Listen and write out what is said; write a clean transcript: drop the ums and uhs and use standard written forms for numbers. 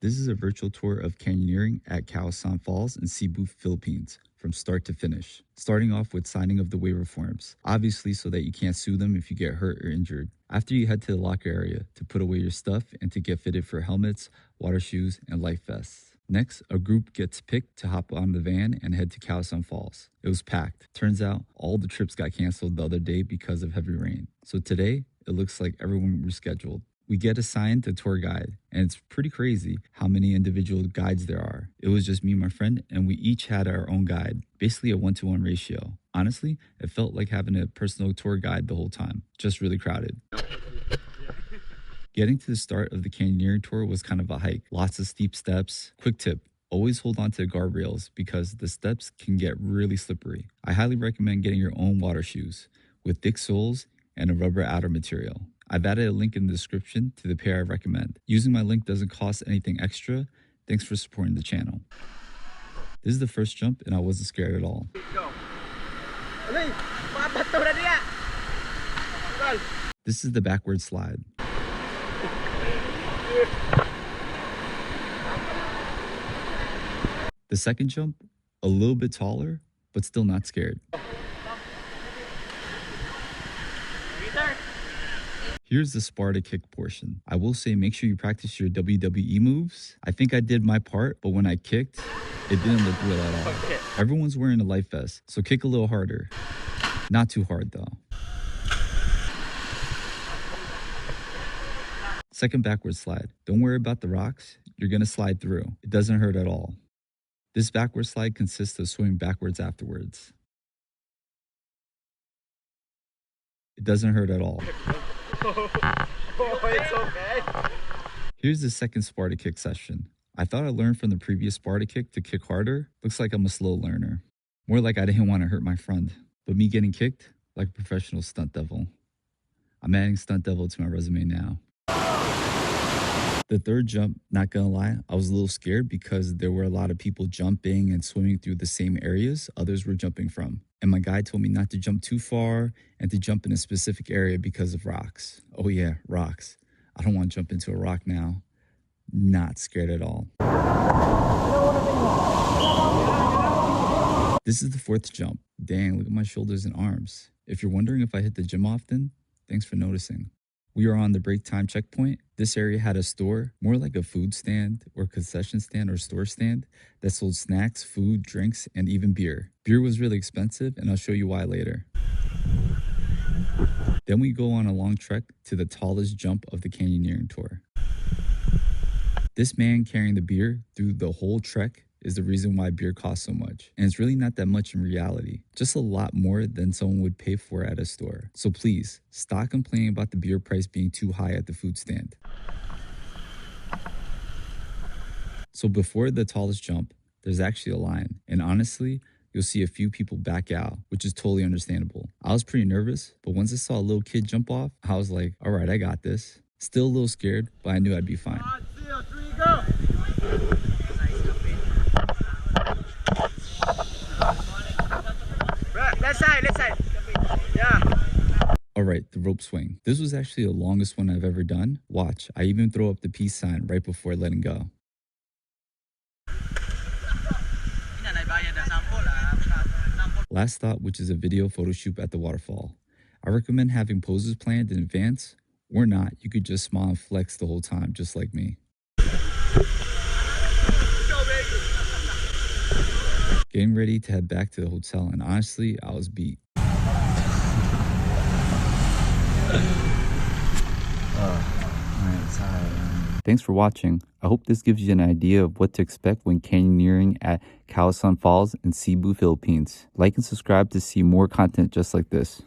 This is a virtual tour of canyoneering at Kawasan Falls in Cebu, Philippines, from start to finish. Starting off with signing of the waiver forms, obviously so that you can't sue them if you get hurt or injured. After you head to the locker area to put away your stuff and to get fitted for helmets, water shoes, and life vests. Next, a group gets picked to hop on the van and head to Kawasan Falls. It was packed. Turns out all the trips got canceled the other day because of heavy rain. So today, it looks like everyone rescheduled. We get assigned a tour guide, and it's pretty crazy how many individual guides there are. It was just me and my friend, and we each had our own guide, basically a 1-to-1 ratio. Honestly, it felt like having a personal tour guide the whole time, just really crowded. Getting to the start of the canyoneering tour was kind of a hike. Lots of steep steps. Quick tip, always hold on to the guardrails because the steps can get really slippery. I highly recommend getting your own water shoes with thick soles and a rubber outer material. I've added a link in the description to the pair I recommend. Using my link doesn't cost anything extra. Thanks for supporting the channel. This is the first jump and I wasn't scared at all. This is the backward slide. The second jump, a little bit taller, but still not scared. Here's the Sparta kick portion. I will say make sure you practice your WWE moves. I think I did my part, but when I kicked, it didn't look real at all. Okay. Everyone's wearing a life vest, so kick a little harder. Not too hard though. Second backward slide. Don't worry about the rocks. You're gonna slide through. It doesn't hurt at all. This backward slide consists of swimming backwards afterwards. It doesn't hurt at all. It's okay. Here's the second Sparta kick session. I thought I learned from the previous Sparta kick to kick harder. Looks like I'm a slow learner. More like I didn't want to hurt my friend. But me getting kicked, like a professional stunt devil. I'm adding stunt devil to my resume now. The third jump, not gonna lie, I was a little scared because there were a lot of people jumping and swimming through the same areas others were jumping from. And my guide told me not to jump too far and to jump in a specific area because of rocks. Oh yeah, rocks. I don't want to jump into a rock now. Not scared at all. This is the fourth jump. Dang, look at my shoulders and arms. If you're wondering if I hit the gym often, thanks for noticing. We are on the break time checkpoint. This area had a store, more like a food stand or concession stand or store stand that sold snacks, food, drinks, and even beer. Beer was really expensive, and I'll show you why later. Then we go on a long trek to the tallest jump of the canyoneering tour. This man carrying the beer through the whole trek is the reason why beer costs so much. And it's really not that much in reality, just a lot more than someone would pay for at a store. So please, stop complaining about the beer price being too high at the food stand. So before the tallest jump, there's actually a line. And honestly, you'll see a few people back out, which is totally understandable. I was pretty nervous, but once I saw a little kid jump off, I was like, all right, I got this. Still a little scared, but I knew I'd be fine. 1, 2, 3, go! Left side. Yeah. All right, the rope swing. This was actually the longest one I've ever done. Watch, I even throw up the peace sign right before letting go. Last stop, which is a video photo shoot at the waterfall. I recommend having poses planned in advance, or not. You could just smile and flex the whole time, just like me. Getting ready to head back to the hotel, and honestly, I was beat. Thanks for watching. I hope this gives you an idea of what to expect when canyoneering at Kawasan Falls in Cebu, Philippines. Like and subscribe to see more content just like this.